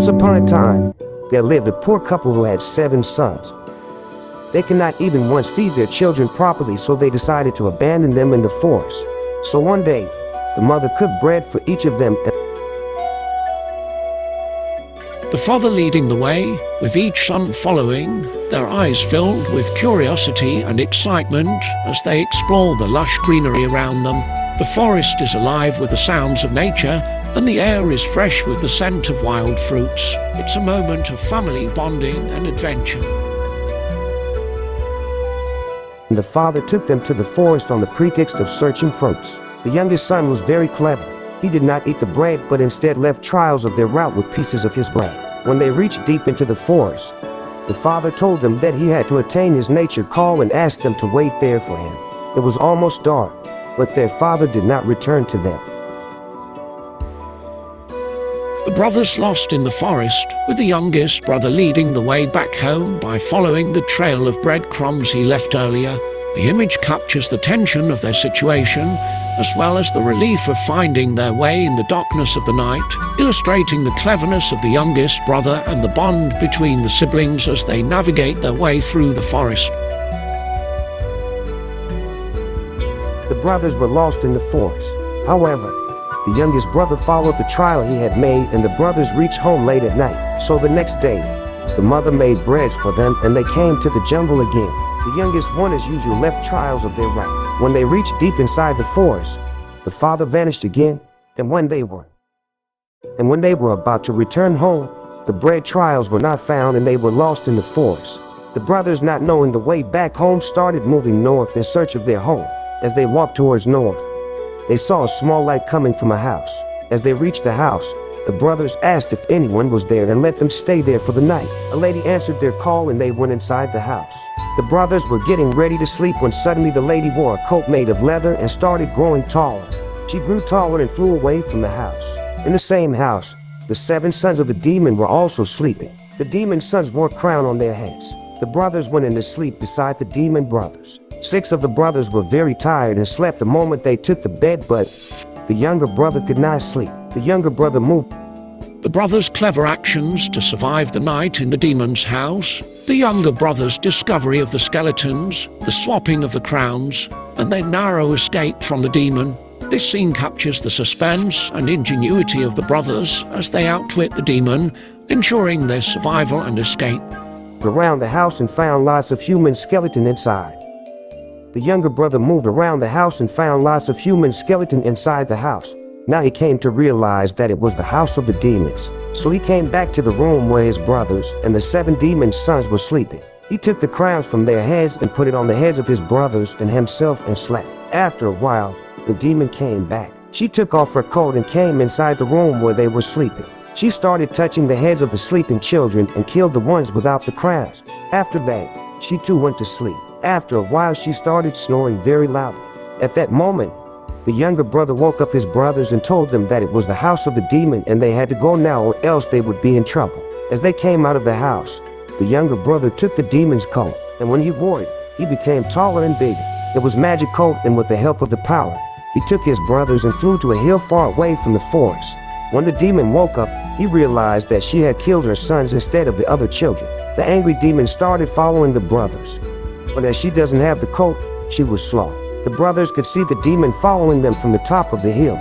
Once upon a time, there lived a poor couple who had 7 sons. They could not even once feed their children properly, so they decided to abandon them in the forest. So one day, the mother cooked bread for each of them. The father leading the way, with each son following, their eyes filled with curiosity and excitement as they explore the lush greenery around them. The forest is alive with the sounds of nature, and the air is fresh with the scent of wild fruits. It's a moment of family bonding and adventure. The father took them to the forest on the pretext of searching fruits. The youngest son was very clever. He did not eat the bread, but instead left trials of their route with pieces of his bread. When they reached deep into the forest, the father told them that he had to attain his nature call and asked them to wait there for him. It was almost dark, but their father did not return to them. The brothers lost in the forest, with the youngest brother leading the way back home by following the trail of breadcrumbs he left earlier. The image captures the tension of their situation, as well as the relief of finding their way in the darkness of the night, illustrating the cleverness of the youngest brother and the bond between the siblings as they navigate their way through the forest. The brothers were lost in the forest. However, the youngest brother followed the trail he had made, and the brothers reached home late at night. So the next day, the mother made bread for them, and they came to the jungle again. The youngest one, as usual, left trials of their route. When they reached deep inside the forest, the father vanished again, and when they were about to return home, the bread trials were not found and they were lost in the forest. The brothers, not knowing the way back home, started moving north in search of their home. As they walked towards north, they saw a small light coming from a house. As they reached the house, the brothers asked if anyone was there and let them stay there for the night. A lady answered their call and they went inside the house. The brothers were getting ready to sleep when suddenly the lady wore a coat made of leather and started growing taller. She grew taller and flew away from the house. In the same house, the 7 sons of the demon were also sleeping. The demon sons wore a crown on their heads. The brothers went into sleep beside the demon brothers. 6 of the brothers were very tired and slept the moment they took the bed, but the younger brother could not sleep. The younger brother moved. The brothers' clever actions to survive the night in the demon's house, the younger brother's discovery of the skeletons, the swapping of the crowns, and their narrow escape from the demon. This scene captures the suspense and ingenuity of the brothers as they outwit the demon, ensuring their survival and escape. Around the house and found lots of human skeleton inside. The younger brother moved around the house and found lots of human skeleton inside the house. Now he came to realize that it was the house of the demons. So he came back to the room where his brothers and the 7 demon sons were sleeping. He took the crowns from their heads and put it on the heads of his brothers and himself and slept. After a while, the demon came back. She took off her coat and came inside the room where they were sleeping. She started touching the heads of the sleeping children and killed the ones without the crowns. After that, she too went to sleep. After a while, she started snoring very loudly. At that moment, the younger brother woke up his brothers and told them that it was the house of the demon and they had to go now or else they would be in trouble. As they came out of the house, the younger brother took the demon's coat, and when he wore it, he became taller and bigger. It was magic coat, and with the help of the power, he took his brothers and flew to a hill far away from the forest. When the demon woke up, he realized that she had killed her sons instead of the other children. The angry demon started following the brothers, but as she doesn't have the coat, she was slow. The brothers could see the demon following them from the top of the hill,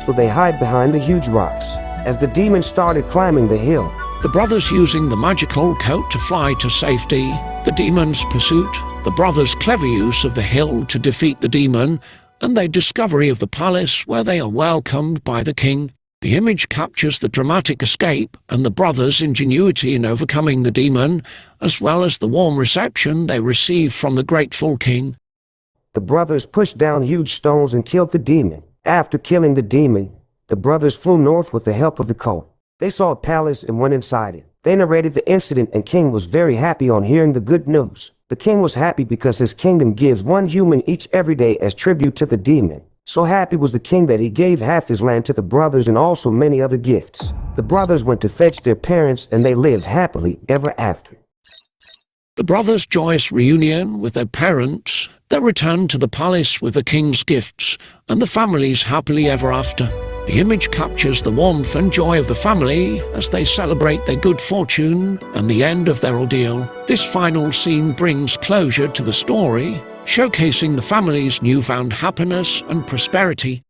so they hid behind the huge rocks. As the demon started climbing the hill, the brothers using the magical coat to fly to safety, the demon's pursuit, the brothers' clever use of the hill to defeat the demon, and their discovery of the palace where they are welcomed by the king. The image captures the dramatic escape and the brothers' ingenuity in overcoming the demon, as well as the warm reception they receive from the grateful king. The brothers pushed down huge stones and killed the demon. After killing the demon, the brothers flew north with the help of the coat. They saw a palace and went inside it. They narrated the incident, and king was very happy on hearing the good news. The king was happy because his kingdom gives 1 human each every day as tribute to the demon. So happy was the king that he gave half his land to the brothers and also many other gifts. The brothers went to fetch their parents and they lived happily ever after. The brothers' joyous reunion with their parents, their return to the palace with the king's gifts, and the families happily ever after. The image captures the warmth and joy of the family as they celebrate their good fortune and the end of their ordeal. This final scene brings closure to the story, showcasing the family's newfound happiness and prosperity.